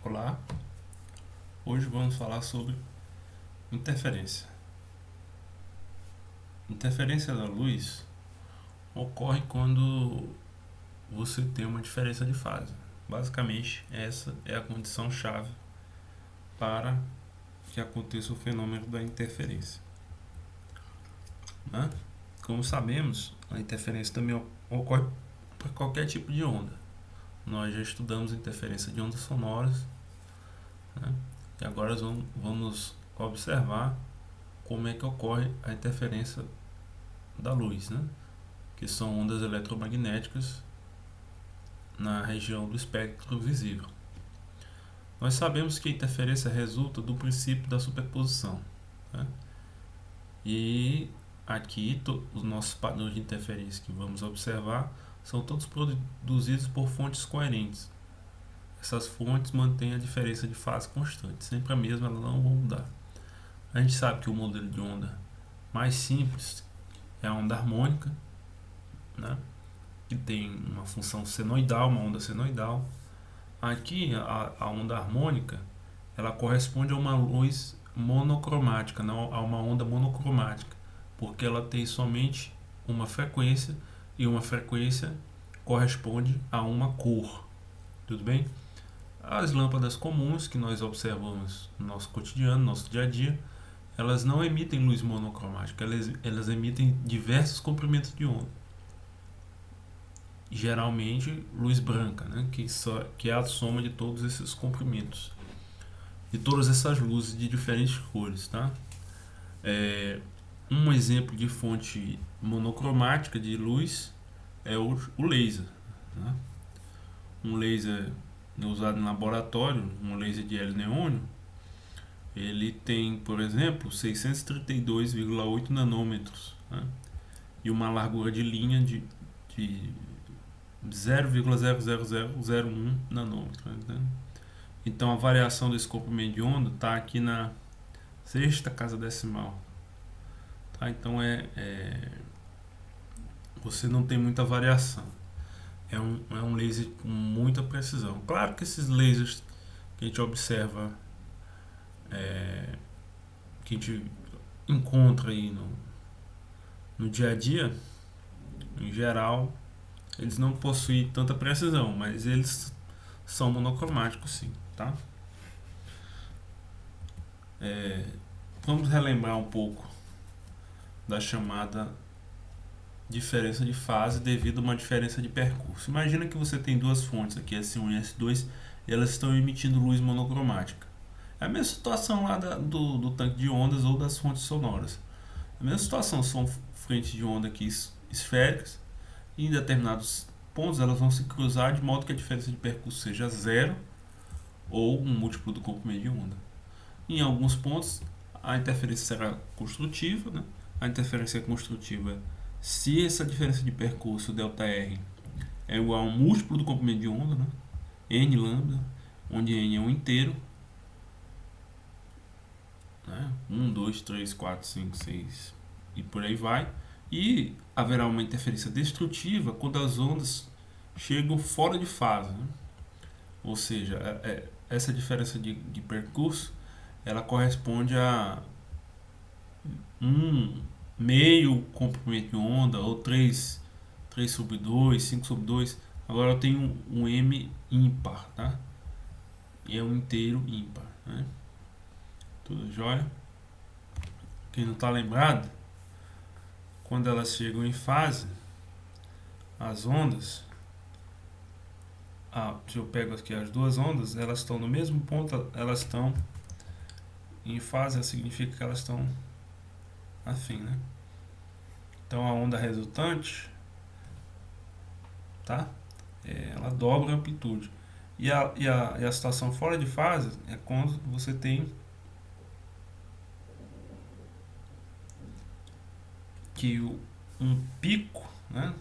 Olá, hoje vamos falar sobre interferência. Interferência da luz ocorre quando você tem uma diferença de fase. Basicamente, essa é a condição chave para que aconteça o fenômeno da interferência, né? Como sabemos, a interferência também ocorre para qualquer tipo de onda. Nós já estudamos interferência de ondas sonoras, né? E agora vamos observar como é que ocorre a interferência da luz, né? Que são ondas eletromagnéticas na região do espectro visível. Nós sabemos que a interferência resulta do princípio da superposição, né? E aqui os nossos padrões de interferência que vamos observar são todos produzidos por fontes coerentes. Essas fontes mantêm a diferença de fase constante, sempre a mesma, elas não vão mudar. A gente sabe que o modelo de onda mais simples é a onda harmônica, né? Que tem uma função senoidal, uma onda senoidal. Aqui a onda harmônica ela corresponde a uma luz monocromática, não a uma onda monocromática, porque ela tem somente uma frequência e uma frequência corresponde a uma cor. Tudo bem? As lâmpadas comuns que nós observamos no nosso cotidiano, no nosso dia a dia, elas não emitem luz monocromática, elas emitem diversos comprimentos de onda. Geralmente luz branca, né? Que é a soma de todos esses comprimentos, de todas essas luzes de diferentes cores, tá? Um exemplo de fonte monocromática de luz é o laser, né? Um laser usado em laboratório, um laser de hélio neônio, ele tem, por exemplo, 632,8 nanômetros, né? E uma largura de linha de 0,00001 nanômetro, né? Então a variação desse comprimento de onda está aqui na sexta casa decimal, tá? Então você não tem muita variação. É um laser com muita precisão. Claro que esses lasers que a gente observa, que a gente encontra aí no dia a dia, em geral, eles não possuem tanta precisão, mas eles são monocromáticos sim, tá? Vamos relembrar um pouco da chamada diferença de fase devido a uma diferença de percurso. Imagina que você tem duas fontes aqui, S1 e S2, e elas estão emitindo luz monocromática. É a mesma situação lá do tanque de ondas ou das fontes sonoras. A mesma situação, são frentes de onda aqui esféricas, e em determinados pontos elas vão se cruzar de modo que a diferença de percurso seja zero ou um múltiplo do comprimento de onda. Em alguns pontos a interferência será construtiva, né? A interferência construtiva se essa diferença de percurso, ΔR, é igual a um múltiplo do comprimento de onda, né? N lambda, onde N é um inteiro, né? 1, 2, 3, 4, 5, 6 e por aí vai. E haverá uma interferência destrutiva quando as ondas chegam fora de fase, né? Ou seja, essa diferença de percurso ela corresponde a meio comprimento de onda, ou 3 sobre 2, 5 sobre 2. Agora eu tenho um M ímpar, tá? E é um inteiro ímpar, né? Tudo jóia? Quem não está lembrado, quando elas chegam em fase, as ondas, se eu pego aqui as duas ondas, elas estão no mesmo ponto, elas estão em fase, significa que elas estão afim, né? Então a onda resultante, tá? Ela dobra a amplitude. E a situação fora de fase é quando você tem que um pico, né,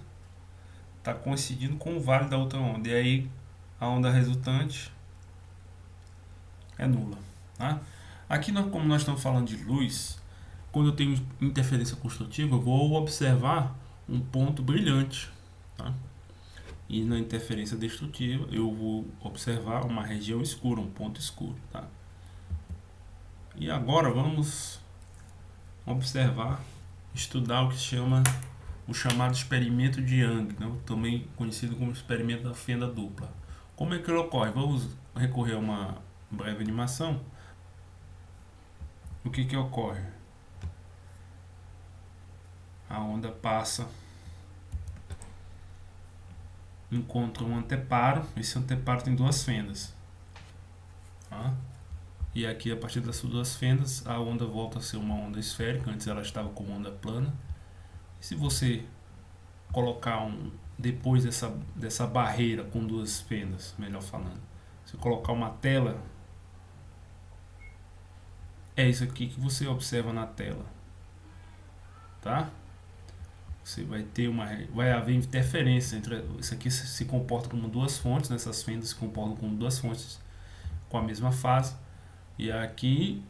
está coincidindo com o vale da outra onda, e aí a onda resultante é nula, tá? Aqui, como nós estamos falando de luz, quando eu tenho interferência construtiva, eu vou observar um ponto brilhante, tá? E na interferência destrutiva eu vou observar uma região escura, um ponto escuro, tá? E agora vamos observar, estudar o que se chama o chamado experimento de Young, né? Também conhecido como experimento da fenda dupla. Como é que ele ocorre? Vamos recorrer a uma breve animação. O que ocorre? A onda passa, encontra um anteparo. Esse anteparo tem duas fendas, tá? E aqui, a partir dessas duas fendas, a onda volta a ser uma onda esférica. Antes ela estava como onda plana. E se você colocar depois dessa barreira com duas fendas, melhor falando, se colocar uma tela, é isso aqui que você observa na tela, tá? Você vai haver interferência entre isso aqui. Se comporta como duas fontes, nessas fendas se comportam como duas fontes com a mesma fase, e aqui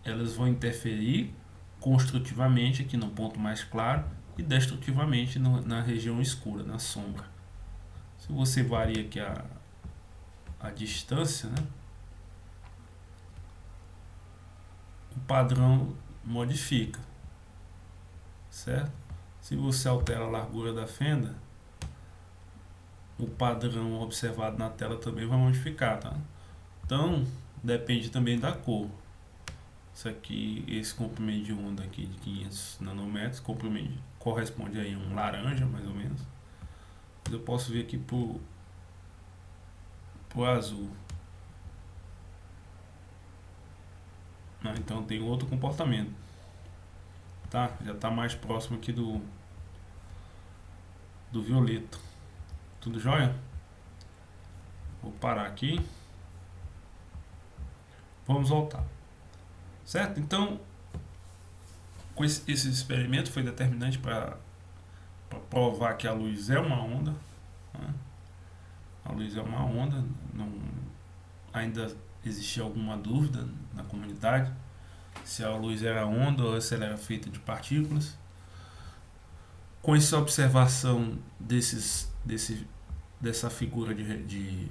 elas vão interferir construtivamente aqui no ponto mais claro e destrutivamente na região escura, na sombra. Se você varia aqui a distância, né, o padrão modifica, certo? Se você altera a largura da fenda, o padrão observado na tela também vai modificar, tá? Então, depende também da cor. Isso aqui, esse comprimento de onda aqui de 500 nanômetros, corresponde aí a um laranja, mais ou menos. Eu posso vir aqui pro azul. Então tem outro comportamento, tá? Já está mais próximo aqui do violeta. Tudo jóia? Vou parar aqui. Vamos voltar, certo? Então, com esse experimento foi determinante para provar que a luz é uma onda, né? A luz é uma onda. Ainda existia alguma dúvida na comunidade se a luz era onda ou se ela era feita de partículas. Com essa observação dessa figura de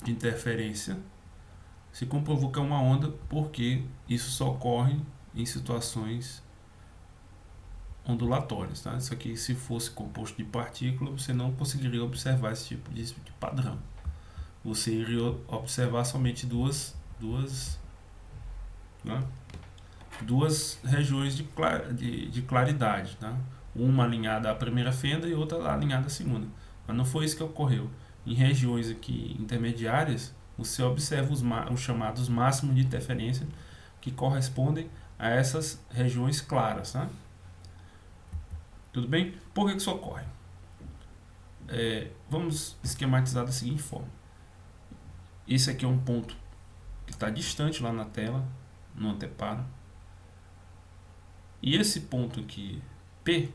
interferência, se comprovou que é uma onda, porque isso só ocorre em situações ondulatórias, tá? Isso aqui, se fosse composto de partículas, você não conseguiria observar esse tipo de padrão. Você iria observar somente duas regiões de claridade, tá? Uma alinhada à primeira fenda e outra alinhada à segunda. Mas não foi isso que ocorreu. Em regiões aqui intermediárias, você observa os chamados máximos de interferência, que correspondem a essas regiões claras, tá? Tudo bem? Por que isso ocorre? Vamos esquematizar da seguinte forma. Esse aqui é um ponto que está distante lá na tela, no anteparo. E esse ponto aqui, P,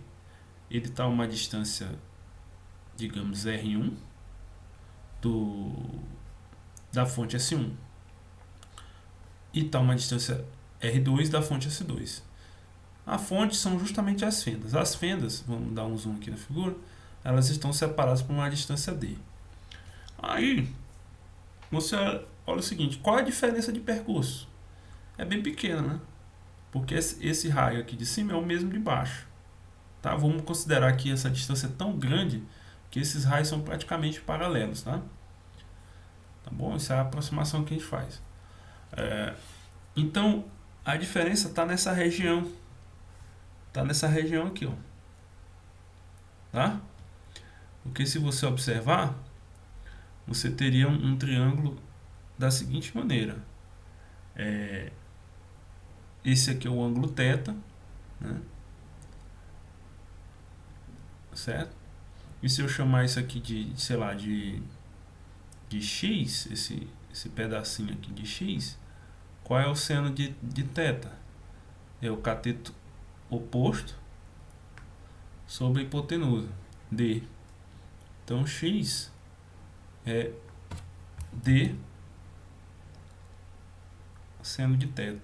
ele está a uma distância, digamos, R1 da fonte S1. E está a uma distância R2 da fonte S2. A fonte são justamente as fendas. As fendas, vamos dar um zoom aqui na figura, elas estão separadas por uma distância D. Aí, você olha o seguinte, qual é a diferença de percurso? É bem pequena, né? Porque esse raio aqui de cima é o mesmo de baixo. Tá? Vamos considerar que essa distância é tão grande que esses raios são praticamente paralelos, tá? Tá bom? Essa é a aproximação que a gente faz. Então, a diferença está nessa região. Está nessa região aqui, ó. Tá? Porque se você observar, você teria um triângulo da seguinte maneira. Esse aqui é o ângulo θ, né? Certo? E se eu chamar isso aqui de, sei lá, de x, esse pedacinho aqui de x, qual é o seno de θ? É o cateto oposto sobre a hipotenusa, d. Então, x é d seno de θ.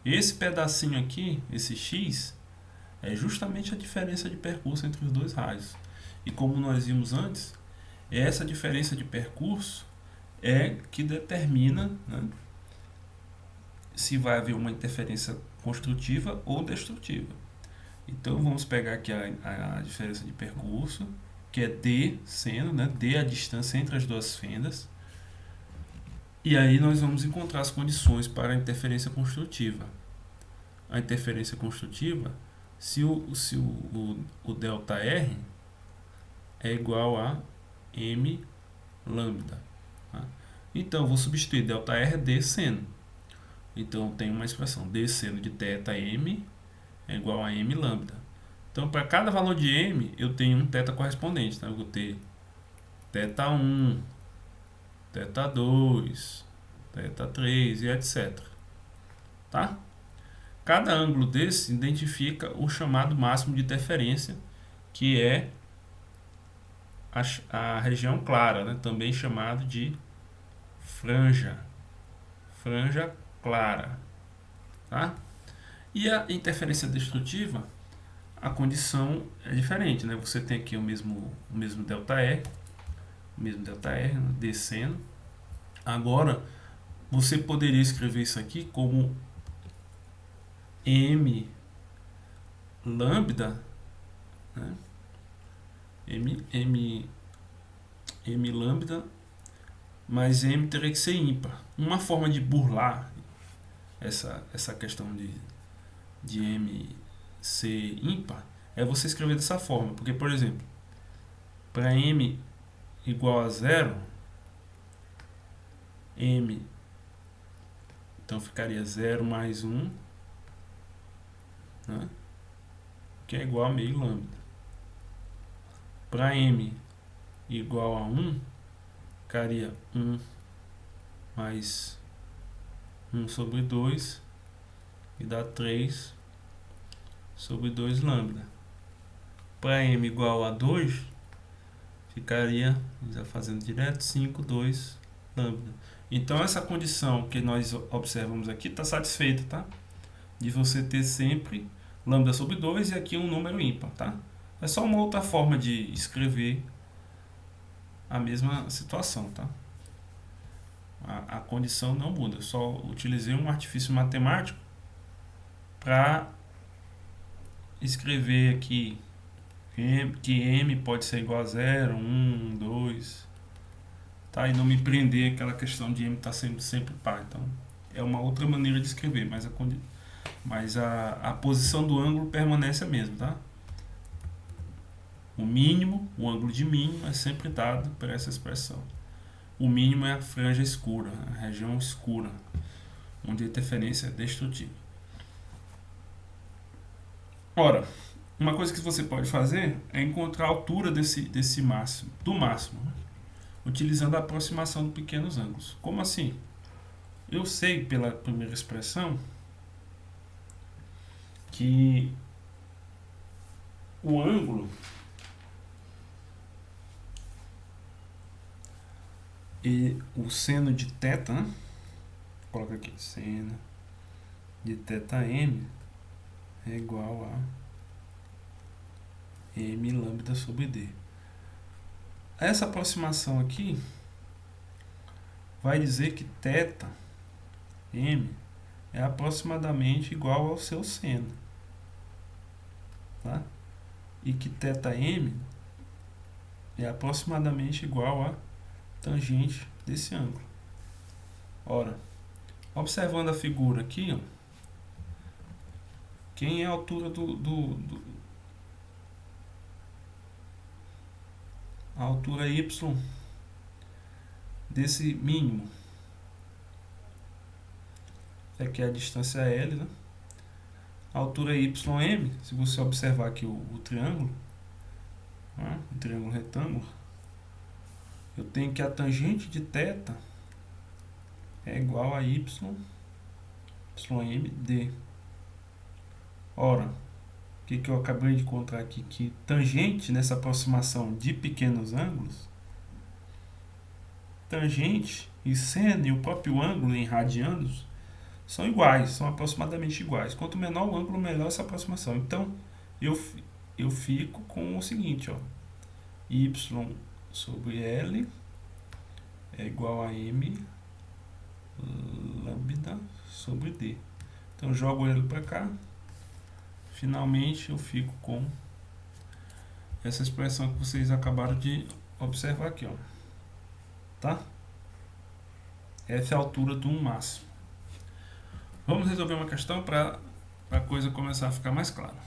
Esse pedacinho aqui, esse x, é justamente a diferença de percurso entre os dois raios. E como nós vimos antes, essa diferença de percurso é que determina, né, se vai haver uma interferência construtiva ou destrutiva. Então vamos pegar aqui a diferença de percurso, que é D seno, né, D é a distância entre as duas fendas. E aí nós vamos encontrar as condições para a interferência construtiva. A interferência construtiva, se o ΔR é igual a M lambda. Tá? Então, eu vou substituir ΔR é D seno. Então, tem uma expressão D seno de θ M é igual a M lambda. Então, para cada valor de M, eu tenho um θ correspondente. Tá? Eu vou ter θ1, θ2, θ3 e etc. Tá? Cada ângulo desse identifica o chamado máximo de interferência, que é a região clara, né? Também chamado de franja clara. Tá? E a interferência destrutiva, a condição é diferente, né? Você tem aqui o mesmo ΔR, né? descendo. Agora, você poderia escrever isso aqui como M lambda, né? M lambda, mas M teria que ser ímpar. Uma forma de burlar essa questão de M ser ímpar é você escrever dessa forma. Porque, por exemplo, para M igual a 0, M, então ficaria 0 mais 1, né? Que é igual a meio lambda. Para M igual a 1, ficaria 1 mais 1 sobre 2 e dá 3 sobre 2 lambda. Para M igual a 2, ficaria, já fazendo direto, 5, 2 lambda. Então essa condição que nós observamos aqui está satisfeita, tá? De você ter sempre lambda sobre 2 e aqui um número ímpar, tá? É só uma outra forma de escrever a mesma situação, tá? A condição não muda, eu só utilizei um artifício matemático para escrever aqui que M pode ser igual a 0, 1, 2, tá? E não me prender aquela questão de M estar sempre par. Então, é uma outra maneira de escrever, mas a posição do ângulo permanece a mesma, tá? O mínimo, o ângulo de mínimo é sempre dado por essa expressão. O mínimo é a franja escura, a região escura, onde a interferência é destrutiva. Ora, uma coisa que você pode fazer é encontrar a altura desse máximo, né? Utilizando a aproximação de pequenos ângulos. Como assim? Eu sei pela primeira expressão que o ângulo e o seno de θ, né? Coloca aqui, seno de θm é igual a M lambda sobre D. Essa aproximação aqui vai dizer que θm é aproximadamente igual ao seu seno, tá? E que θm é aproximadamente igual a tangente desse ângulo. Ora, observando a figura aqui, ó, quem é a altura a altura y desse mínimo? Aqui é a distância L, né? A altura ym, se você observar aqui o triângulo, né? O triângulo retângulo, eu tenho que a tangente de θ é igual a ym d. Ora, o que eu acabei de encontrar aqui? Que tangente nessa aproximação de pequenos ângulos, tangente e seno e o próprio ângulo em radianos são iguais, são aproximadamente iguais. Quanto menor o ângulo, melhor essa aproximação. Então, eu fico com o seguinte, ó. y sobre L é igual a M lambda sobre D. Então, jogo ele para cá. Finalmente, eu fico com essa expressão que vocês acabaram de observar aqui, ó. Tá? Essa é a altura do máximo. Vamos resolver uma questão para a coisa começar a ficar mais clara.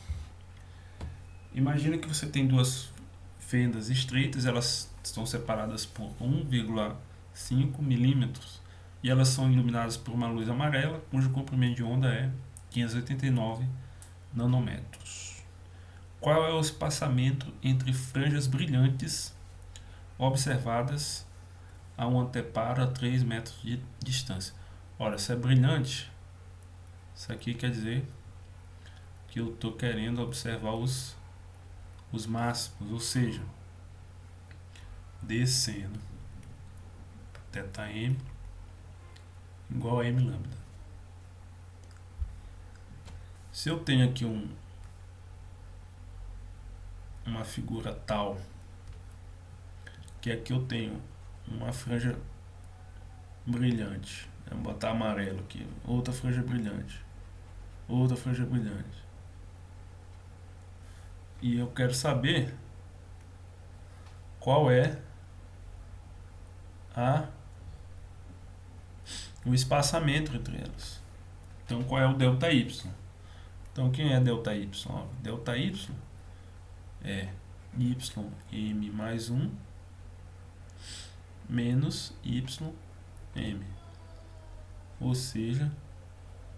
Imagina que você tem duas fendas estreitas, elas estão separadas por 1,5 milímetros e elas são iluminadas por uma luz amarela, cujo comprimento de onda é 589 nanômetros. Qual é o espaçamento entre franjas brilhantes observadas a um anteparo a 3 metros de distância? Ora, se é brilhante, isso aqui quer dizer que eu estou querendo observar os máximos, ou seja, descendo θm igual a m lambda. Se eu tenho aqui uma figura tal, que aqui eu tenho uma franja brilhante, vamos botar amarelo aqui, outra franja brilhante, outra franja brilhante, e eu quero saber qual é o espaçamento entre elas. Então, qual é o ΔY? Então, quem é ΔY? Ó, ΔY é ym mais 1 menos ym. Ou seja,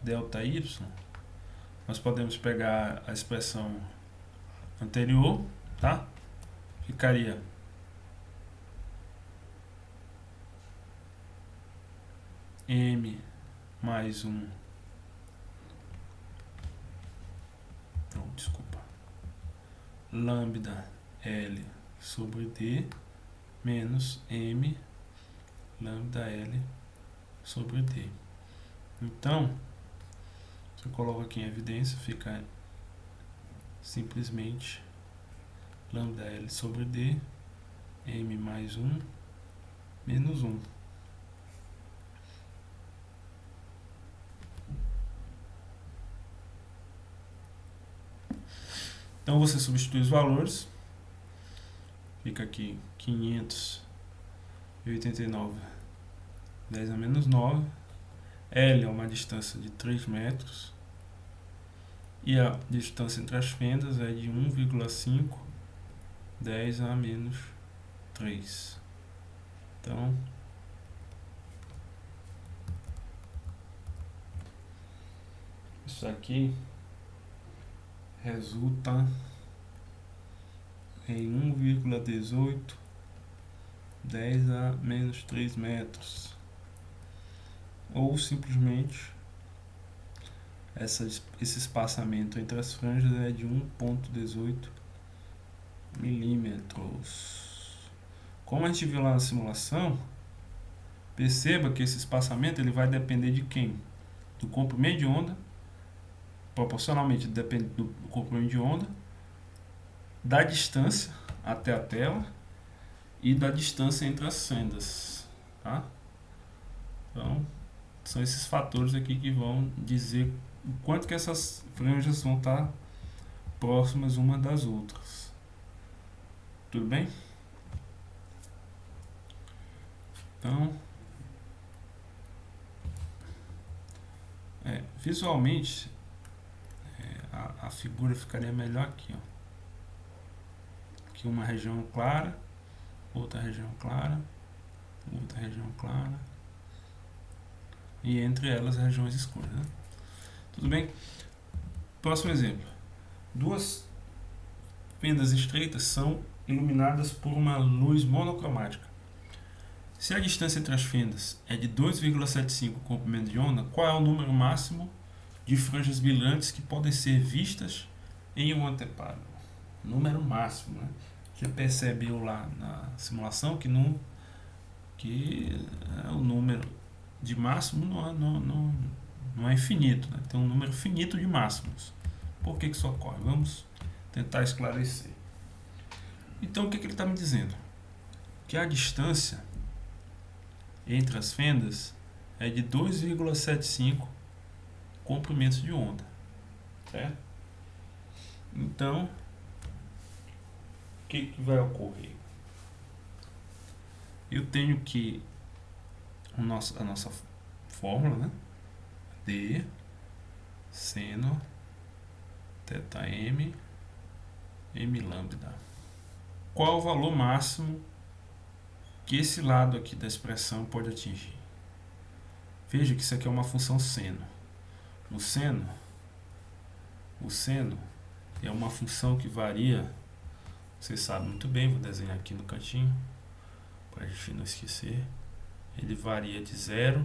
ΔY, nós podemos pegar a expressão anterior, tá? Ficaria m mais 1, lambda L sobre D menos m lambda L sobre D. Então, se eu coloco aqui em evidência, fica simplesmente lambda L sobre D, m mais 1 menos 1. Então, você substitui os valores, fica aqui 589, 10 a menos 9, L é uma distância de 3 metros, e a distância entre as fendas é de 1,5, 10 a menos 3. Então, isso aqui resulta em 1,18, 10 a menos 3 metros. Ou simplesmente esse espaçamento entre as franjas é de 1,18 milímetros. Como a gente viu lá na simulação, perceba que esse espaçamento ele vai depender de quem? Do comprimento de onda, proporcionalmente depende do comprimento de onda, da distância até a tela e da distância entre as fendas, tá? Então, são esses fatores aqui que vão dizer o quanto que essas franjas vão estar próximas umas das outras. Tudo bem? Então, visualmente, a figura ficaria melhor aqui, ó. Aqui uma região clara, outra região clara, outra região clara, e entre elas regiões escuras, né? Tudo bem? Próximo exemplo. Duas fendas estreitas são iluminadas por uma luz monocromática. Se a distância entre as fendas é de 2,75 comprimento de onda, qual é o número máximo de franjas brilhantes que podem ser vistas em um anteparo? Número máximo, né? Você percebeu lá na simulação que o número de máximo não é infinito, né? Tem um número finito de máximos. Por que isso ocorre? Vamos tentar esclarecer. Então o que ele está me dizendo? Que a distância entre as fendas é de 2,75 comprimentos de onda, certo? Então, o que vai ocorrer? Eu tenho que a nossa fórmula, né? D seno θm m lambda. Qual é o valor máximo que esse lado aqui da expressão pode atingir? Veja que isso aqui é uma função seno. O seno é uma função que varia, vocês sabem muito bem, vou desenhar aqui no cantinho para a gente não esquecer. Ele varia de 0,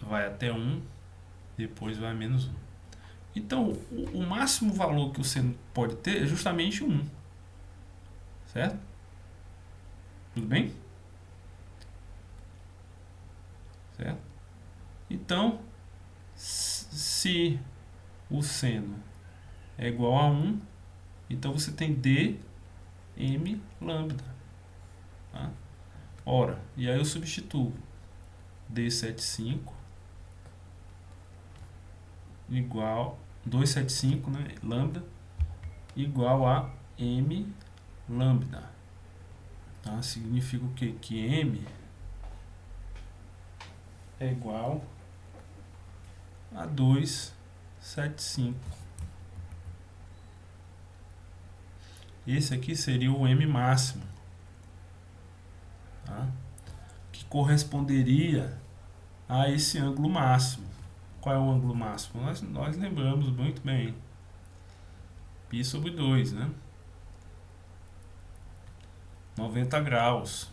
vai até 1, depois vai a menos 1. Então, o máximo valor que o seno pode ter é justamente 1. Certo? Tudo bem? Certo? Então, se o seno é igual a 1, então você tem d m lambda. Tá? Ora, e aí eu substituo D75 igual 275, né, lambda, igual a m lambda. Tá? Significa o quê? Que m é igual a 275. Esse aqui seria o m máximo, tá? Que corresponderia a esse ângulo máximo. Qual é o ângulo máximo? Nós lembramos muito bem. Π sobre 2, né? 90 graus.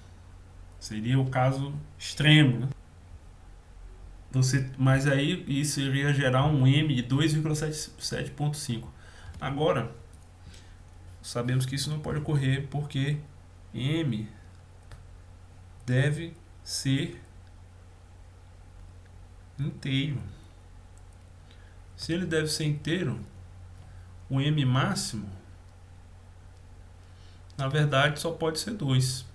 Seria o caso extremo, né? Mas aí isso iria gerar um M de 2,775. Agora, sabemos que isso não pode ocorrer porque M deve ser inteiro. Se ele deve ser inteiro, o M máximo, na verdade, só pode ser 2.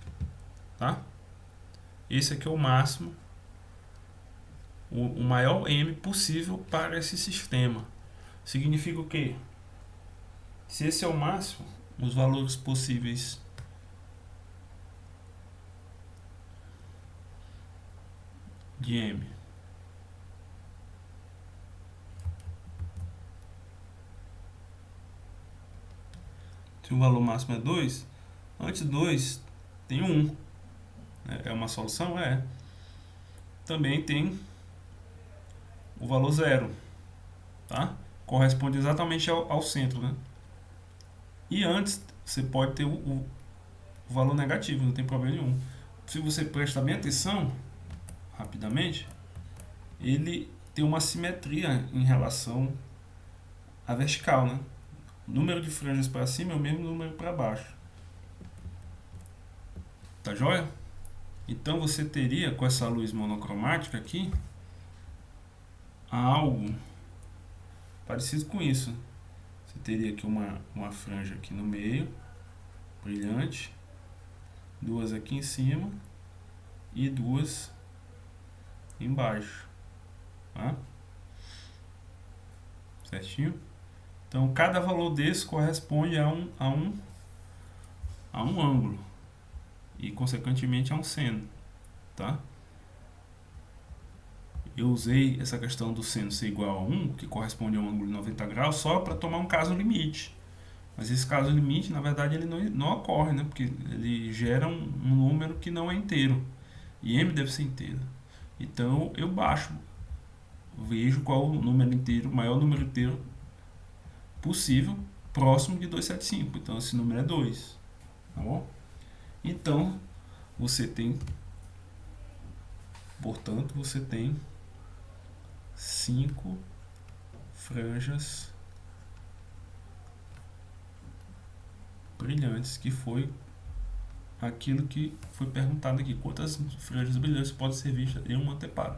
Tá? Esse aqui é o máximo, o maior M possível para esse sistema. Significa o quê? Se esse é o máximo, os valores possíveis de M se o valor máximo é 2, antes de 2 tem 1. É uma solução? É. Também tem o valor 0. Tá? Corresponde exatamente ao centro. Né? E antes você pode ter o valor negativo, não tem problema nenhum. Se você prestar bem atenção, rapidamente, ele tem uma simetria em relação à vertical, né? O número de franjas para cima é o mesmo número para baixo. Tá joia? Então você teria com essa luz monocromática aqui algo parecido com isso. Você teria aqui uma franja aqui no meio, brilhante, duas aqui em cima e duas embaixo. Tá? Certinho? Então cada valor desse corresponde a um ângulo e consequentemente a um seno. Tá? Eu usei essa questão do seno ser igual a 1, que corresponde a um ângulo de 90 graus, só para tomar um caso limite. Mas esse caso limite, na verdade, ele não ocorre, né? Porque ele gera um número que não é inteiro. E m deve ser inteiro. Então, eu baixo. Vejo qual o número inteiro, o maior número inteiro possível, próximo de 275. Então, esse número é 2. Tá bom? Então, portanto, você tem 5 franjas brilhantes, que foi aquilo que foi perguntado aqui. Quantas franjas brilhantes podem ser vistas em um anteparo?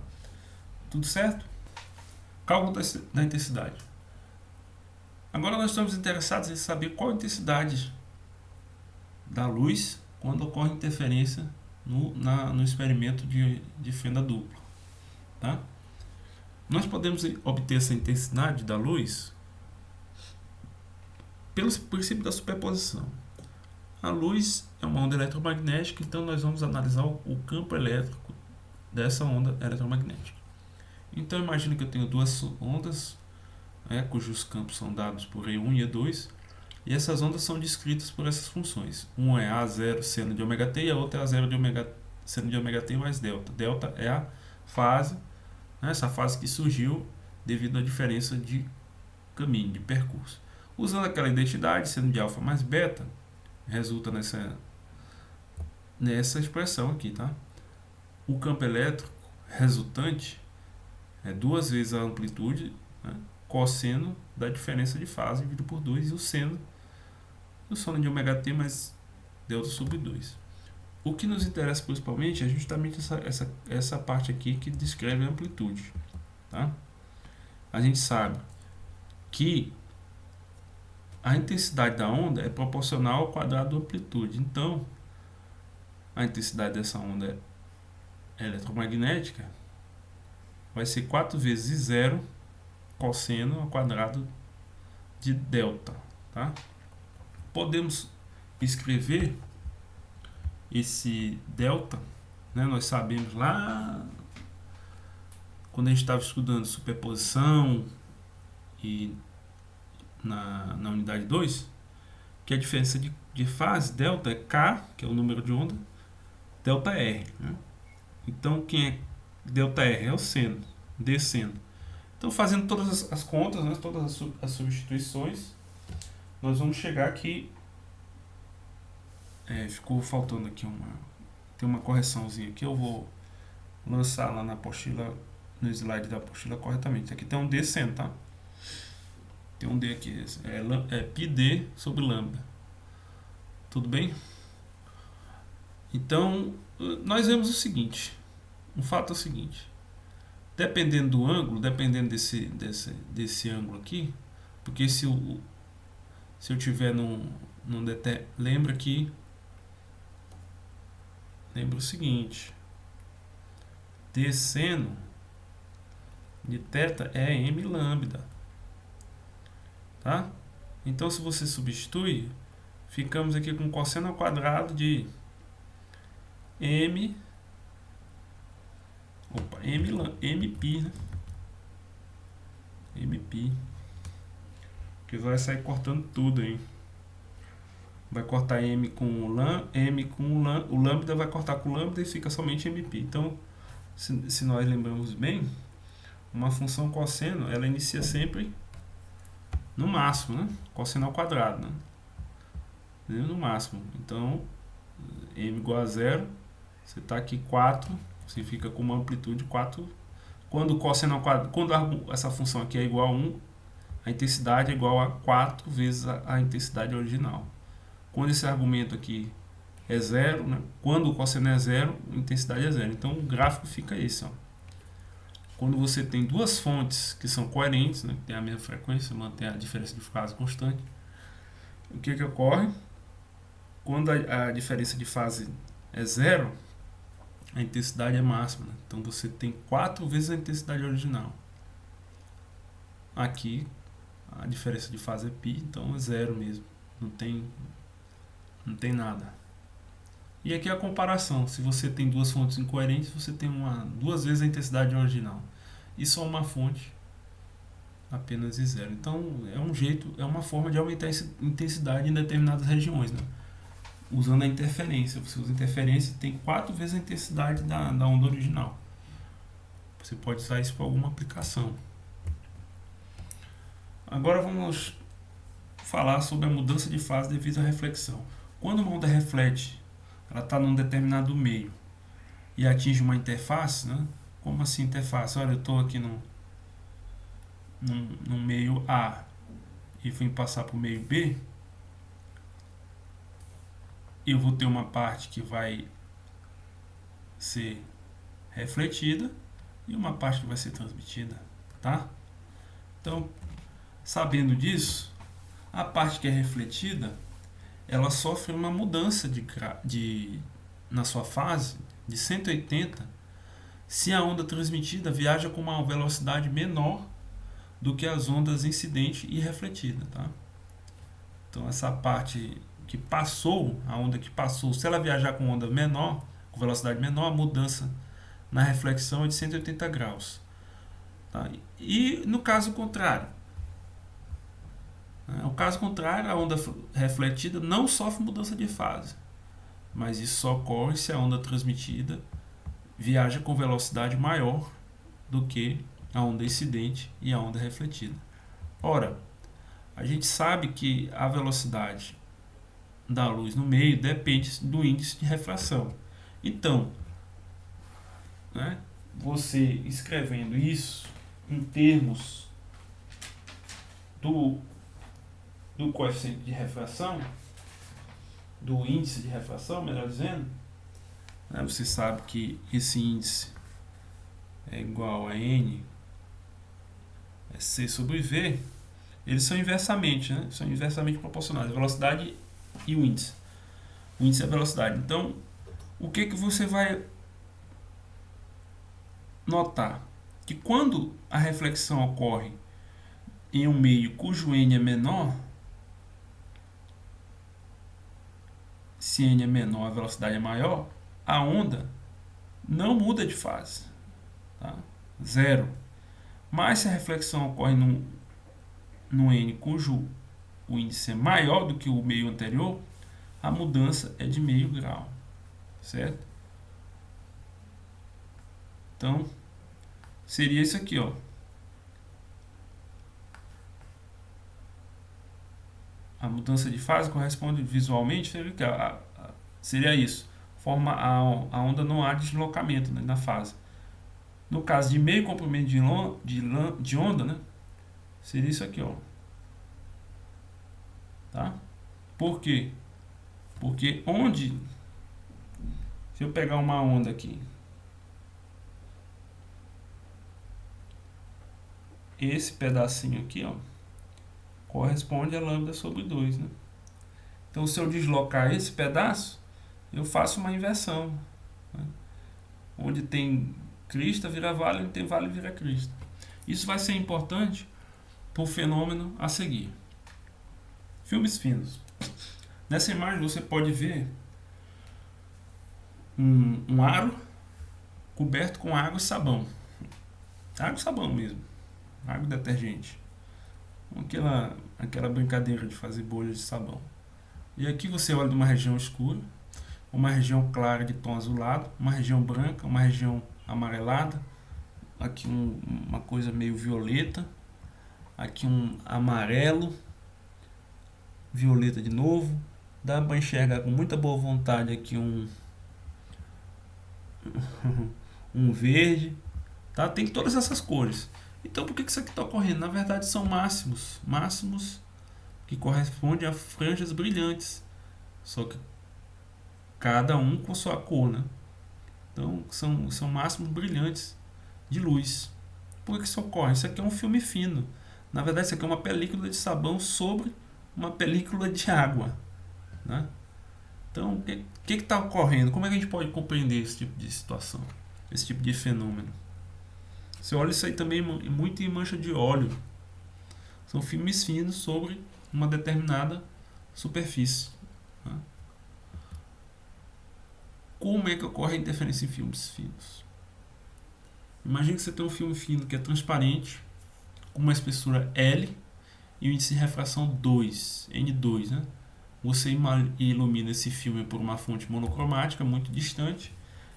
Tudo certo? Cálculo da intensidade. Agora nós estamos interessados em saber qual a intensidade da luz quando ocorre interferência no experimento de fenda dupla. Tá? Nós podemos obter essa intensidade da luz pelo princípio da superposição. A luz é uma onda eletromagnética, então nós vamos analisar o campo elétrico dessa onda eletromagnética. Então imagine que eu tenho duas ondas, cujos campos são dados por E1 e E2, e essas ondas são descritas por essas funções. Uma é A0 seno de ômega t e a outra é A0 de seno de ômega t mais delta. Delta é a fase, essa fase que surgiu devido à diferença de caminho, de percurso. Usando aquela identidade, seno de alfa mais beta, resulta nessa expressão aqui, tá? O campo elétrico resultante é 2 vezes a amplitude, cosseno da diferença de fase dividido por 2, e o seno de ômega t mais delta sobre 2. O que nos interessa principalmente é justamente essa parte aqui que descreve a amplitude. Tá? A gente sabe que a intensidade da onda é proporcional ao quadrado da amplitude. Então, a intensidade dessa onda eletromagnética vai ser 4 vezes 0 cosseno ao quadrado de delta. Tá? Podemos escrever esse delta, nós sabemos lá quando a gente estava estudando superposição e na unidade 2, que a diferença de fase delta é K, que é o número de onda, delta R. Então, quem é delta R? É o seno, D seno. Então, fazendo todas as contas, todas as substituições, nós vamos chegar aqui. Ficou faltando aqui tem uma correçãozinha aqui, eu vou lançar lá na apostila, no slide da apostila corretamente. Aqui tem um D seno, tá? Tem um D aqui, é πd sobre lambda. Tudo bem? Então, nós vemos o seguinte, o fato é o seguinte, dependendo do ângulo, dependendo desse ângulo aqui, porque se eu tiver lembra o seguinte, D seno de θ é m lambda, tá? Então, se você substitui, ficamos aqui com cosseno ao quadrado de m pi, né? M pi, que vai sair cortando tudo aí. Vai cortar m com o lambda vai cortar com o lambda e fica somente mπ. Então, se nós lembramos bem, uma função cosseno, ela inicia sempre no máximo, né? Cosseno ao quadrado, né? No máximo. Então, m igual a 0, você está aqui 4, você fica com uma amplitude 4. Quando o cosseno ao quadrado, quando essa função aqui é igual a 1, a intensidade é igual a 4 vezes a intensidade original. Quando esse argumento aqui é 0, né? Quando o cosseno é 0, a intensidade é 0. Então, o gráfico fica esse. Quando você tem duas fontes que são coerentes, né? Que tem a mesma frequência, mantém a diferença de fase constante, o que ocorre? Quando a diferença de fase é 0, a intensidade é máxima. Né? Então, você tem 4 vezes a intensidade original. Aqui, a diferença de fase é π, então é 0 mesmo. Não tem nada. E aqui a comparação. Se você tem duas fontes incoerentes, você tem 2 vezes a intensidade original. E só uma fonte apenas de 0. Então, é uma forma de aumentar a intensidade em determinadas regiões, né? Usando a interferência. Você usa interferência e tem 4 vezes a intensidade da onda original. Você pode usar isso para alguma aplicação. Agora vamos falar sobre a mudança de fase devido à reflexão. Quando uma onda reflete, ela está num determinado meio e atinge uma interface, né? Como assim interface? Olha, eu estou aqui no meio A e vim passar para o meio B, eu vou ter uma parte que vai ser refletida e uma parte que vai ser transmitida, tá? Então, sabendo disso, A parte que é refletida, ela sofre uma mudança na sua fase de 180 se a onda transmitida viaja com uma velocidade menor do que as ondas incidente e refletida, tá? Então essa parte que passou, a onda que passou, se ela viajar com onda menor, com velocidade menor, a mudança na reflexão é de 180 graus. Tá? E no caso contrário, no caso contrário, a onda refletida não sofre mudança de fase, mas isso só ocorre se a onda transmitida viaja com velocidade maior do que a onda incidente e a onda refletida. Ora, a gente sabe que a velocidade da luz no meio depende do índice de refração. Então, né, você escrevendo isso em termos do coeficiente de refração, do índice de refração, melhor dizendo, né, você sabe que esse índice é igual a N é C sobre V, eles são inversamente, né? São inversamente proporcionais, a velocidade e o índice. O índice é a velocidade. Então, o que você vai notar? Que quando a reflexão ocorre em um meio cujo N é menor, se N é menor, a velocidade é maior, a onda não muda de fase. Tá? Zero. Mas se a reflexão ocorre no N cujo o índice é maior do que o meio anterior, a mudança é de meio grau. Certo? Então, seria isso aqui, ó. A mudança de fase corresponde visualmente, seria isso. Forma a onda não há deslocamento, né, na fase. No caso de meio comprimento de onda, né, seria isso aqui, ó. Tá? Por quê? Porque se eu pegar uma onda aqui, esse pedacinho aqui, ó, corresponde a lambda sobre 2, né? Então, se eu deslocar esse pedaço, eu faço uma inversão, né? Onde tem crista vira vale, onde tem vale vira crista. Isso vai ser importante para o fenômeno a seguir. Filmes finos. Nessa imagem você pode ver um aro coberto com água e sabão. Água e sabão mesmo. Água e detergente. Aquela brincadeira de fazer bolhas de sabão. E aqui você olha de uma região escura, uma região clara de tom azulado, uma região branca, uma região amarelada, aqui uma coisa meio violeta, aqui um amarelo, violeta de novo, dá para enxergar com muita boa vontade aqui um verde, tá? Tem todas essas cores. Então por que isso aqui está ocorrendo? Na verdade são máximos que correspondem a franjas brilhantes, só que cada um com sua cor, né? Então são máximos brilhantes de luz. Por que isso ocorre? Isso aqui é um filme fino. Na verdade isso aqui é uma película de sabão sobre uma película de água, né? Então o que está ocorrendo? Como é que a gente pode compreender esse tipo de situação, esse tipo de fenômeno? Você olha isso aí também muito em mancha de óleo. São filmes finos sobre uma determinada superfície, né? Como é que ocorre a interferência em filmes finos? Imagine que você tem um filme fino que é transparente, com uma espessura L e um índice de refração 2, N2, né? Você ilumina esse filme por uma fonte monocromática muito distante,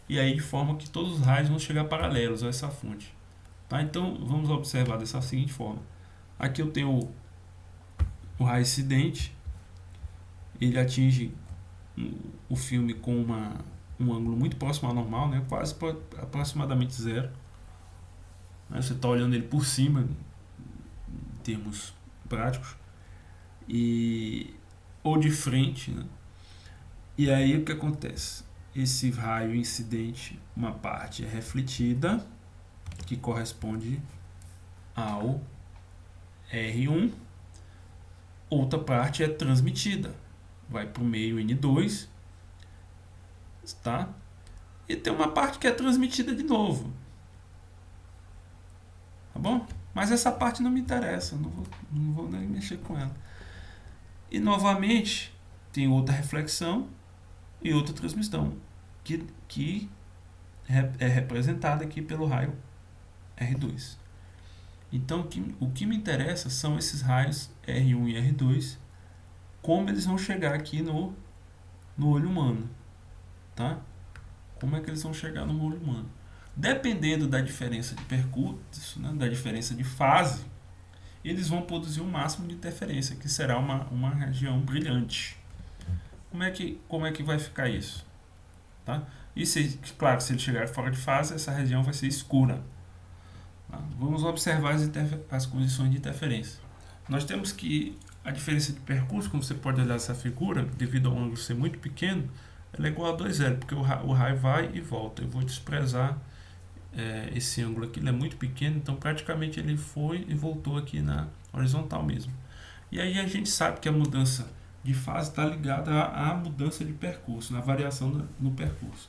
e aí de forma que todos os raios vão chegar paralelos a essa fonte. Tá? Então vamos observar dessa seguinte forma. Aqui eu tenho o raio incidente, ele atinge o filme com um ângulo muito próximo ao normal, né? Quase aproximadamente zero. Você está olhando ele por cima, em termos práticos, ou de frente, né? E aí o que acontece? Esse raio incidente, uma parte é refletida, que corresponde ao R1, outra parte é transmitida, vai para o meio N2, tá? E tem uma parte que é transmitida de novo, tá bom? Mas essa parte não me interessa, não vou nem mexer com ela. E novamente tem outra reflexão e outra transmissão que é representada aqui pelo raio R2. Então o que me interessa são esses raios R1 e R2, como eles vão chegar aqui no olho humano, tá? Como é que eles vão chegar no olho humano? Dependendo da diferença de percurso, né, da diferença de fase, eles vão produzir o máximo de interferência, que será uma região brilhante. Como é que vai ficar isso? Tá? E claro, se ele chegar fora de fase, essa região vai ser escura. Tá? Vamos observar as condições de interferência. Nós temos que a diferença de percurso, como você pode olhar essa figura, devido ao ângulo ser muito pequeno, ela é igual a 2L, porque o raio vai e volta. Eu vou desprezar esse ângulo aqui, ele é muito pequeno, então praticamente ele foi e voltou aqui na horizontal mesmo. E aí a gente sabe que a mudança de fase está ligada à mudança de percurso, na variação no percurso.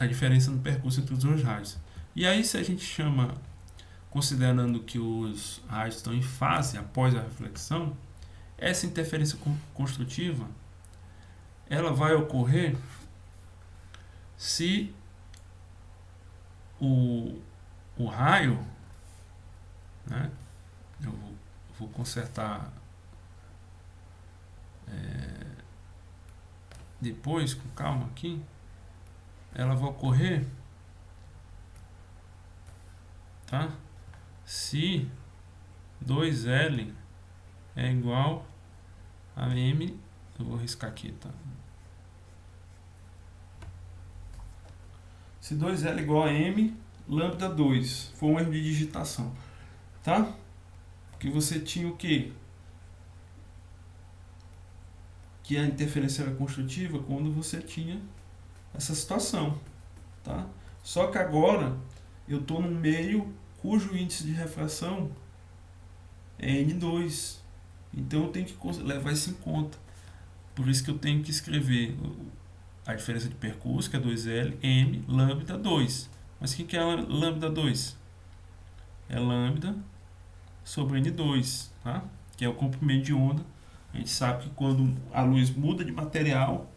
A diferença no percurso entre os dois raios. E aí se a gente chama, considerando que os raios estão em fase após a reflexão, essa interferência construtiva ela vai ocorrer se o raio, né, eu vou consertar depois com calma aqui, ela vai ocorrer, tá? Se 2L é igual a M, eu vou riscar aqui, tá? Se 2L é igual a M, lambda 2, foi um erro de digitação, tá? Porque você tinha o quê? Que a interferência era construtiva quando você tinha essa situação, tá? Só que agora eu estou num meio cujo índice de refração é N2, então eu tenho que levar isso em conta. Por isso que eu tenho que escrever a diferença de percurso, que é 2L, M, lambda 2. Mas o que é lambda 2? É lambda sobre N2, tá? Que é o comprimento de onda. A gente sabe que quando a luz muda de material,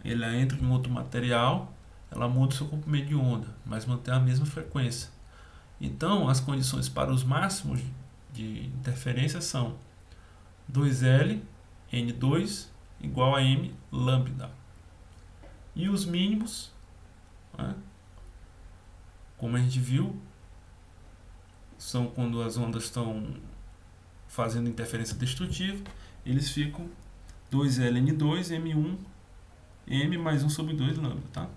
ela entra em outro material, ela muda o seu comprimento de onda, mas mantém a mesma frequência. Então, as condições para os máximos de interferência são 2L, N2 igual a M, lambda. E os mínimos, né, como a gente viu, são quando as ondas estão fazendo interferência destrutiva, eles ficam 2Ln2, M1, M mais 1 sobre 2 lambda, tá?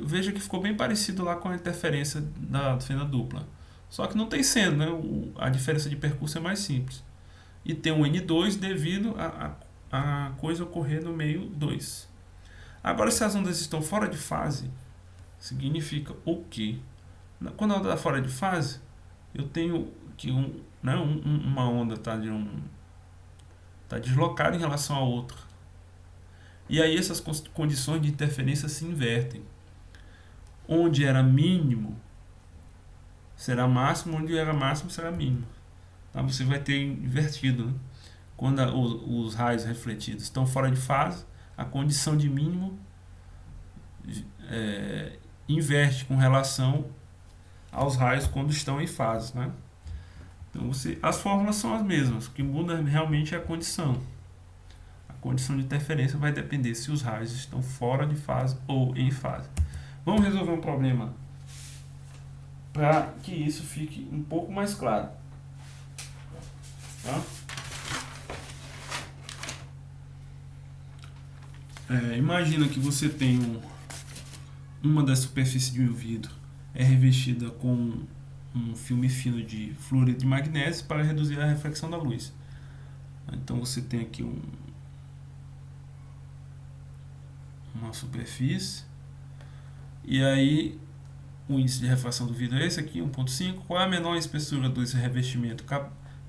Veja que ficou bem parecido lá com a interferência da fenda dupla. Só que não tem seno, né? A diferença de percurso é mais simples. E tem um N2 devido a coisa ocorrer no meio 2. Agora, se as ondas estão fora de fase, significa o quê? Quando a onda está fora de fase, eu tenho que uma onda está deslocada em relação à outra. E aí essas condições de interferência se invertem. Onde era mínimo será máximo, onde era máximo será mínimo. Tá? Você vai ter invertido, né? Quando os raios refletidos estão fora de fase, a condição de mínimo inverte com relação aos raios quando estão em fase, né? Então as fórmulas são as mesmas, o que muda realmente é a condição. A condição de interferência vai depender se os raios estão fora de fase ou em fase. Vamos resolver um problema para que isso fique um pouco mais claro. Tá? Imagina que você tem uma das superfícies de um vidro é revestida com um filme fino de fluoreto de magnésio para reduzir a reflexão da luz. Então você tem aqui uma superfície e aí o índice de refração do vidro é esse aqui, 1.5. Qual é a menor espessura desse revestimento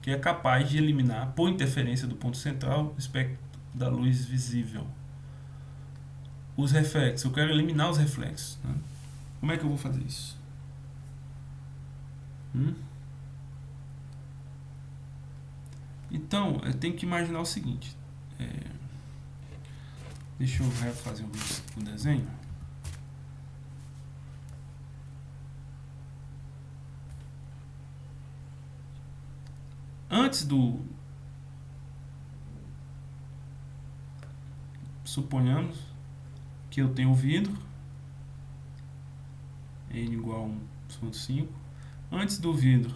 que é capaz de eliminar, por interferência do ponto central, o espectro da luz visível. Os reflexos, eu quero eliminar os reflexos, né? Como é que eu vou fazer isso? Então, eu tenho que imaginar o seguinte. Deixa eu refazer o desenho. Antes do... Suponhamos que eu tenho o vidro, N igual a 1,5. Antes do vidro,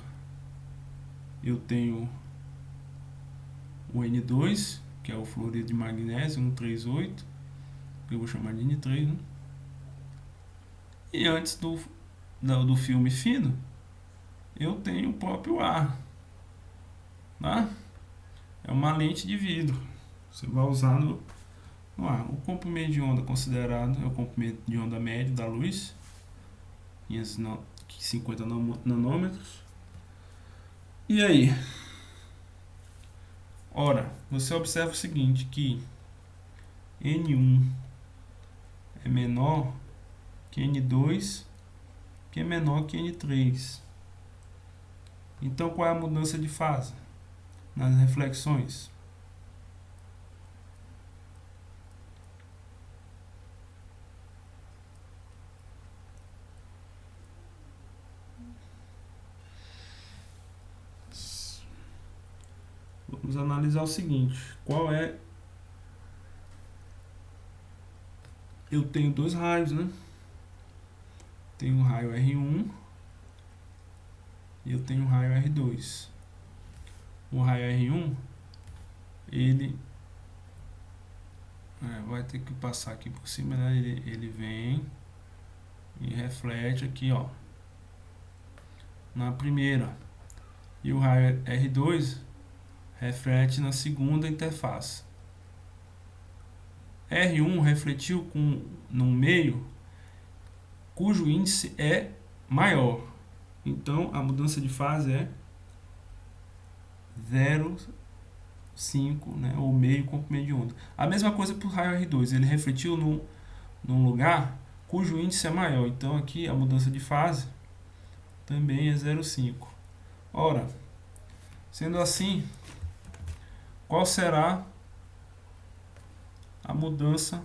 eu tenho o N2, que é o fluorido de magnésio, 138, que eu vou chamar de N3, né? E antes do filme fino, eu tenho o próprio ar, tá? É uma lente de vidro, você vai usar no ar. O comprimento de onda considerado é o comprimento de onda médio da luz, 50 nanômetros. E aí? Ora, você observa o seguinte, que N1 é menor que N2, que é menor que N3. Então, qual é a mudança de fase nas reflexões? Vamos analisar o seguinte, qual é... Eu tenho dois raios, né? Tenho o raio R1 e eu tenho o raio R2. O raio R1, ele vai ter que passar aqui por cima, né? Ele vem e reflete aqui, ó, na primeira. E o raio R2 reflete na segunda interface. R1 refletiu num meio cujo índice é maior. Então, a mudança de fase é 0,5, né, ou meio comprimento de onda. A mesma coisa para o raio R2. Ele refletiu num lugar cujo índice é maior. Então, aqui a mudança de fase também é 0,5. Ora, sendo assim, qual será a mudança,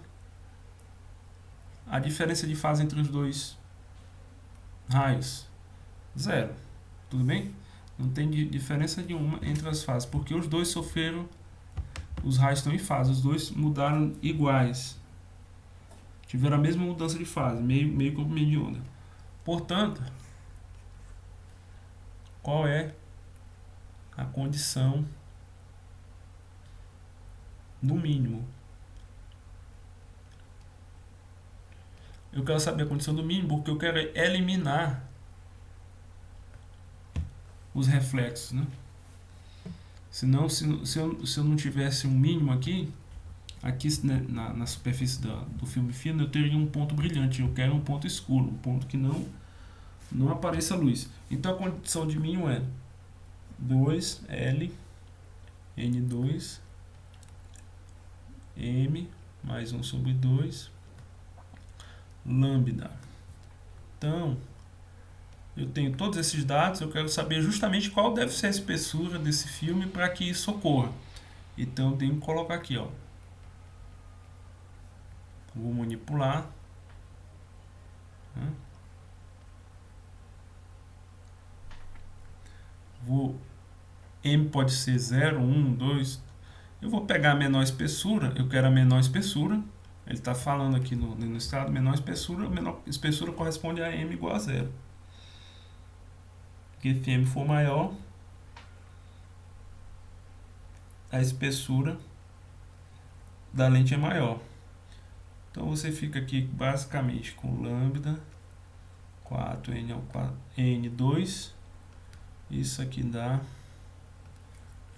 a diferença de fase entre os dois raios? 0. Tudo bem? Não tem diferença nenhuma entre as fases, porque os dois sofreram, os raios estão em fase, os dois mudaram iguais, tiveram a mesma mudança de fase, meio comprimento de onda. Portanto, qual é a condição do mínimo? Eu quero saber a condição do mínimo porque eu quero eliminar os reflexos, né? Senão, se eu não tivesse um mínimo aqui né, na superfície do filme fino, eu teria um ponto brilhante. Eu quero um ponto escuro, um ponto que não apareça luz. Então a condição de mínimo é 2L N2 M mais 1 sobre 2 lambda. Então, eu tenho todos esses dados, eu quero saber justamente qual deve ser a espessura desse filme para que isso ocorra. Então, eu tenho que colocar aqui, ó. Vou manipular. M pode ser 0, 1, 2. Eu vou pegar a menor espessura, eu quero a menor espessura. Ele está falando aqui no estado, menor espessura corresponde a M igual a 0. Porque se M for maior, a espessura da lente é maior. Então você fica aqui basicamente com lambda 4N ao 4N2. Isso aqui dá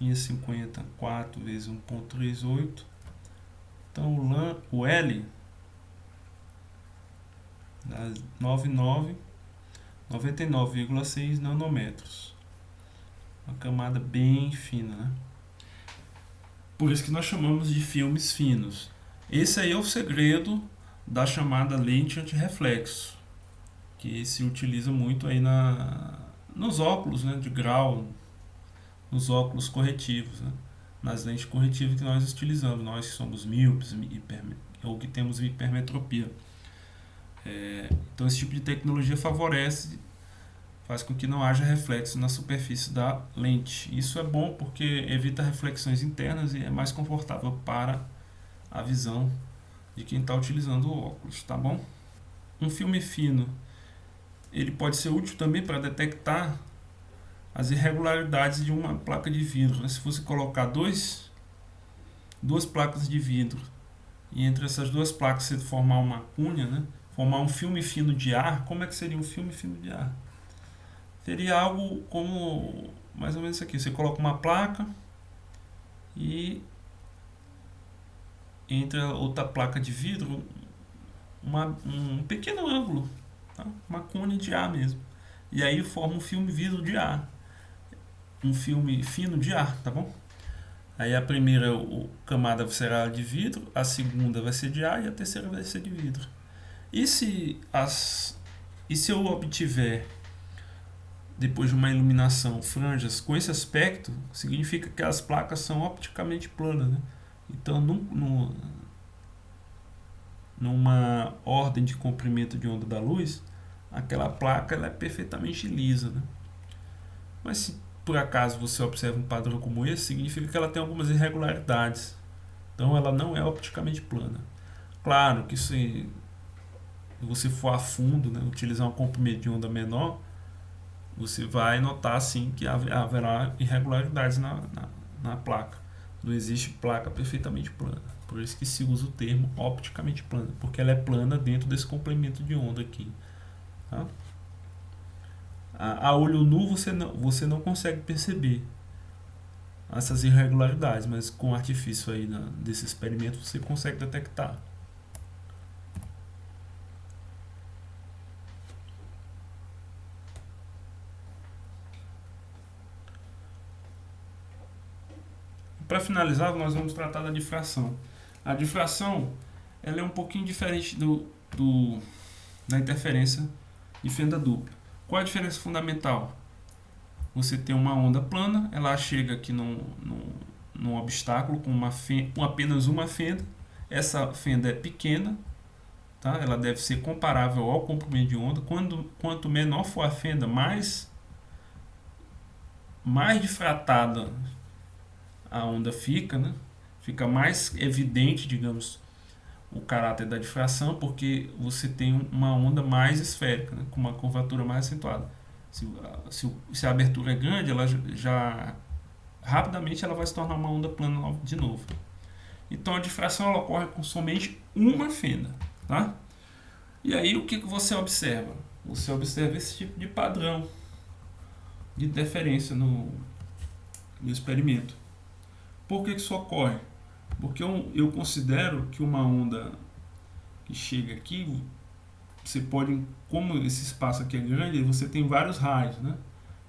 50, 4 vezes 1,38. Então o L dá 99,6 nanômetros. uma camada bem fina, né? Por isso que nós chamamos de filmes finos. Esse aí é o segredo da chamada lente antirreflexo, que se utiliza muito aí nos óculos, né, de grau, nos óculos corretivos, né, nas lentes corretivas que nós utilizamos, nós que somos míopes ou que temos hipermetropia. Então esse tipo de tecnologia faz com que não haja reflexo na superfície da lente. Isso é bom porque evita reflexões internas e é mais confortável para a visão de quem está utilizando o óculos, tá bom? Um filme fino, ele pode ser útil também para detectar as irregularidades de uma placa de vidro, né? Se você colocar duas placas de vidro e entre essas duas placas você formar uma cunha, né? Formar um filme fino de ar, como é que seria um filme fino de ar? Seria algo como mais ou menos isso aqui. Você coloca uma placa e entre a outra placa de vidro um pequeno ângulo, tá? Uma cone de ar mesmo. E aí forma um filme vidro de ar, um filme fino de ar, tá bom? Aí a primeira camada será de vidro, a segunda vai ser de ar e a terceira vai ser de vidro. E se eu obtiver, depois de uma iluminação, franjas com esse aspecto, significa que as placas são opticamente planas, né? Então, numa ordem de comprimento de onda da luz, aquela placa ela é perfeitamente lisa, né? Mas se por acaso você observa um padrão como esse, significa que ela tem algumas irregularidades. Então ela não é opticamente plana. Claro que se você for a fundo, né, utilizar um comprimento de onda menor, você vai notar sim que haverá irregularidades na placa. Não existe placa perfeitamente plana. Por isso que se usa o termo opticamente plana, porque ela é plana dentro desse comprimento de onda aqui. Tá? A olho nu você não consegue perceber essas irregularidades, mas com o artifício aí desse experimento você consegue detectar. Para finalizar, nós vamos tratar da difração. A difração ela é um pouquinho diferente da interferência de fenda dupla. Qual é a diferença fundamental? Você tem uma onda plana, ela chega aqui num obstáculo com apenas uma fenda. Essa fenda é pequena, tá? Ela deve ser comparável ao comprimento de onda. Quanto menor for a fenda, mais difratada a onda fica, né? Fica mais evidente, digamos, o caráter da difração, porque você tem uma onda mais esférica, né? Com uma curvatura mais acentuada. Se a abertura é grande, ela já rapidamente ela vai se tornar uma onda plana de novo. Então a difração ela ocorre com somente uma fenda, tá? E aí o que você observa? Você observa esse tipo de padrão de interferência no experimento. Por que isso ocorre? Porque eu considero que uma onda que chega aqui, você pode, como esse espaço aqui é grande, você tem vários raios, né?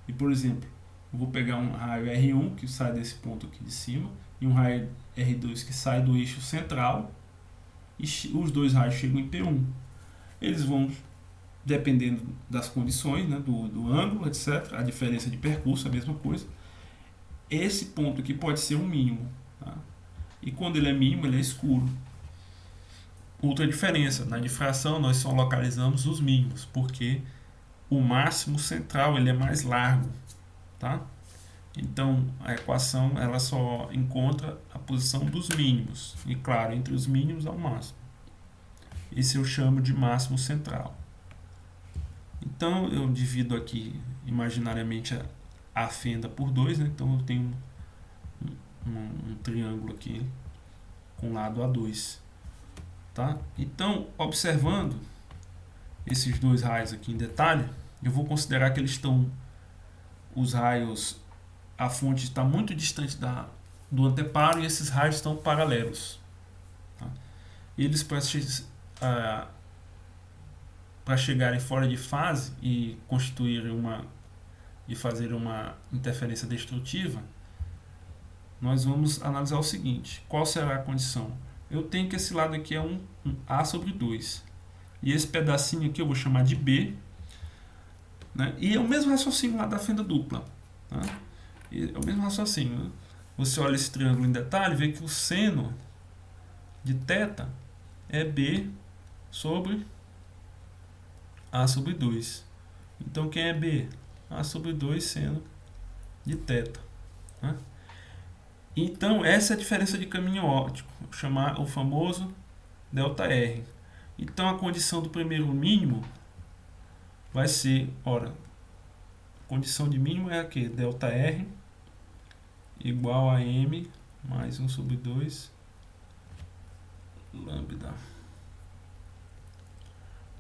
E por exemplo, eu vou pegar um raio R1 que sai desse ponto aqui de cima e um raio R2 que sai do eixo central, e os dois raios chegam em P1. Eles vão, dependendo das condições, né, do ângulo, etc., a diferença de percurso é a mesma coisa. Esse ponto aqui pode ser um mínimo, tá? E quando ele é mínimo, ele é escuro. Outra diferença, na difração nós só localizamos os mínimos, porque o máximo central ele é mais largo, tá? Então a equação ela só encontra a posição dos mínimos, e claro, entre os mínimos ao máximo. Esse eu chamo de máximo central. Então eu divido aqui imaginariamente a fenda por 2, né? Então eu tenho um triângulo aqui com lado A2, tá? Então, observando esses dois raios aqui em detalhe, eu vou considerar que os raios, a fonte está muito distante do anteparo e esses raios estão paralelos, tá? Eles para chegarem fora de fase e constituírem e fazer uma interferência destrutiva, nós vamos analisar o seguinte: qual será a condição? Eu tenho que esse lado aqui é um A sobre 2. E esse pedacinho aqui eu vou chamar de B. Né? E é o mesmo raciocínio lá da fenda dupla. Tá? É o mesmo raciocínio. Né? Você olha esse triângulo em detalhe e vê que o seno de θ é B sobre A sobre 2. Então quem é B? A sobre 2 seno de θ. Né? Então essa é a diferença de caminho óptico, chamar o famoso ΔR. Então a condição do primeiro mínimo vai ser, ora, a condição de mínimo é aqui, ΔR igual a M mais 1 sobre 2 lambda.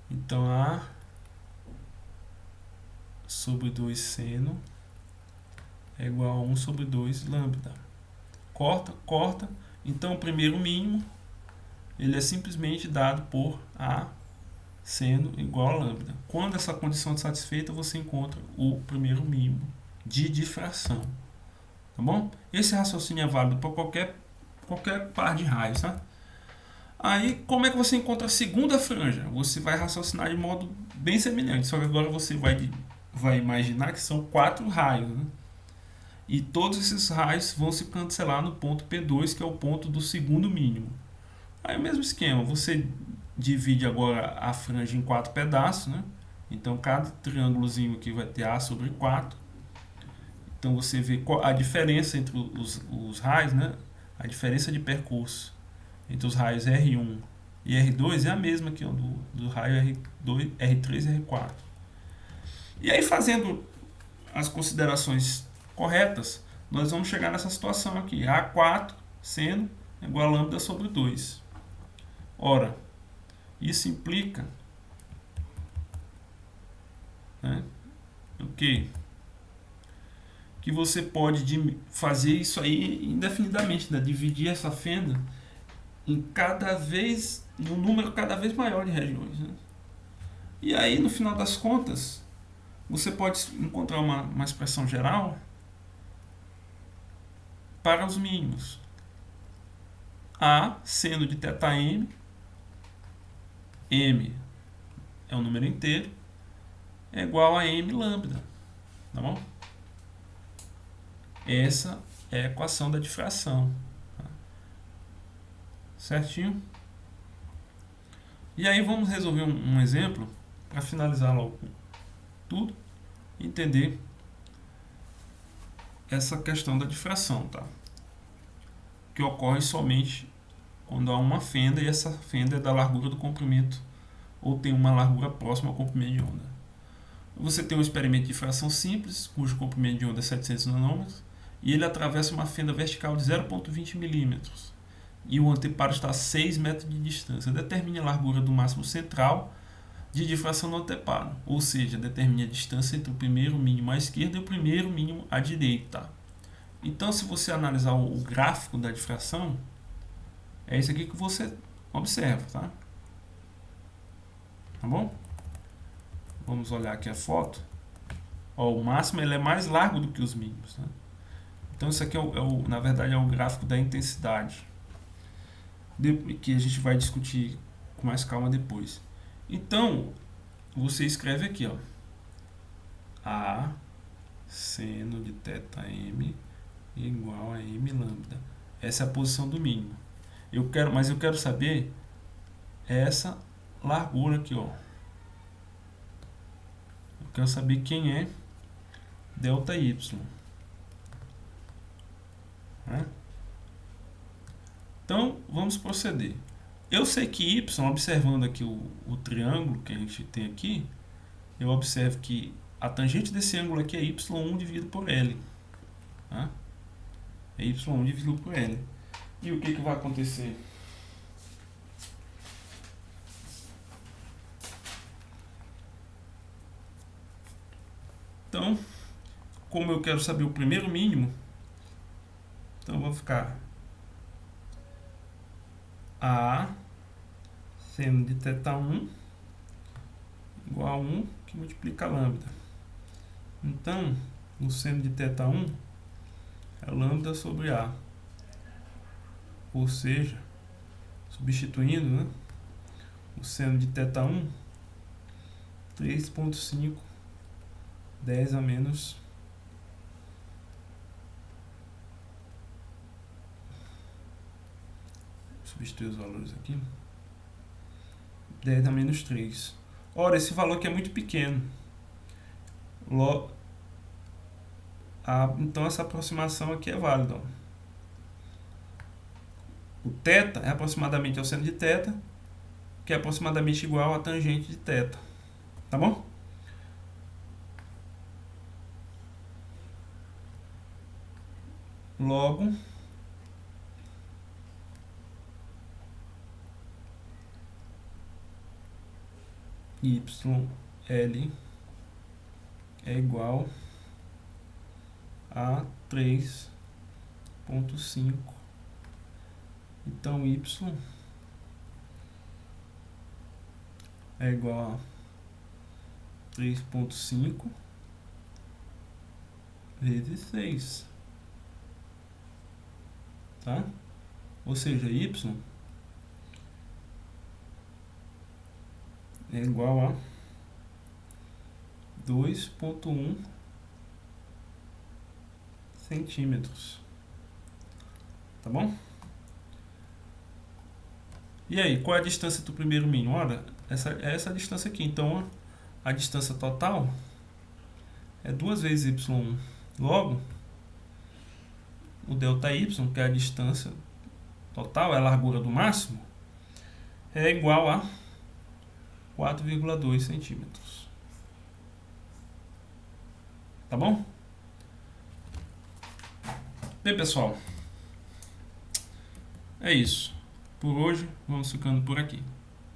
Então A sobre 2 seno é igual a 1 sobre 2 lambda. Corta, corta. Então o primeiro mínimo ele é simplesmente dado por A seno igual a lambda. Quando essa condição é satisfeita, você encontra o primeiro mínimo de difração. Tá bom? Esse raciocínio é válido para qualquer par de raios. Tá? Aí, como é que você encontra a segunda franja? Você vai raciocinar de modo bem semelhante, só que agora você vai imaginar que são 4 raios. Né? E todos esses raios vão se cancelar no ponto P2, que é o ponto do segundo mínimo. Aí o mesmo esquema, você divide agora a franja em 4 pedaços, né? Então cada triângulozinho aqui vai ter A sobre 4. Então você vê a diferença entre os raios, né? A diferença de percurso entre os raios R1 e R2 é a mesma aqui, ó, do raio R2, R3 e R4. E aí, fazendo as considerações corretas, nós vamos chegar nessa situação aqui. A4 seno igual a lambda sobre 2. Ora, isso implica, né, o quê? Que você pode fazer isso aí indefinidamente, né? Dividir essa fenda em num número cada vez maior de regiões. Né? E aí, no final das contas, você pode encontrar uma expressão geral para os mínimos. A seno de θm, M é um número inteiro, é igual a M lambda. Tá bom? Essa é a equação da difração. Tá? Certinho? E aí vamos resolver um exemplo para finalizar logo tudo e entender essa questão da difração, tá? Que ocorre somente quando há uma fenda e essa fenda é da largura do comprimento ou tem uma largura próxima ao comprimento de onda. Você tem um experimento de difração simples, cujo comprimento de onda é 700 nanômetros, e ele atravessa uma fenda vertical de 0,20 milímetros e o anteparo está a 6 metros de distância. Determine a largura do máximo central de difração no anteparo, ou seja, determine a distância entre o primeiro mínimo à esquerda e o primeiro mínimo à direita. Então, se você analisar o gráfico da difração, é isso aqui que você observa, tá? Tá bom? Vamos olhar aqui a foto. Ó, o máximo ele é mais largo do que os mínimos, tá? Então, isso aqui na verdade é o gráfico da intensidade, que a gente vai discutir com mais calma depois. Então, você escreve aqui, ó, A seno de θm igual a M lambda. Essa é a posição do mínimo. Mas eu quero saber essa largura aqui, ó. Eu quero saber quem é ΔY. Né? Então, vamos proceder. Eu sei que y, observando aqui o triângulo que a gente tem aqui, eu observo que a tangente desse ângulo aqui é y1 dividido por L. Tá? É y1 dividido por L. E o que vai acontecer? Então, como eu quero saber o primeiro mínimo, então eu vou ficar A seno de θ1 igual a 1 que multiplica a lambda. Então, o seno de θ1 é lambda sobre A. Ou seja, substituindo, né, o seno de θ1, 3,5, 10 a menos substituir os valores aqui, 10 a menos 3. Ora, esse valor aqui é muito pequeno. Então essa aproximação aqui é válida. Ó. O θ é aproximadamente ao seno de θ, que é aproximadamente igual à tangente de θ. Tá bom? Logo, YL é igual a 3,5. Então, Y é igual a 3,5 vezes 6. Tá? Ou seja, Y é igual a 2,1 centímetros. Tá bom? E aí, qual é a distância do primeiro mínimo? Ora, essa distância aqui. Então, a distância total é 2 vezes y1. Logo, o ΔY, que é a distância total, é a largura do máximo, é igual a 4,2 centímetros. Tá bom? Bem, pessoal, é isso. Por hoje, vamos ficando por aqui.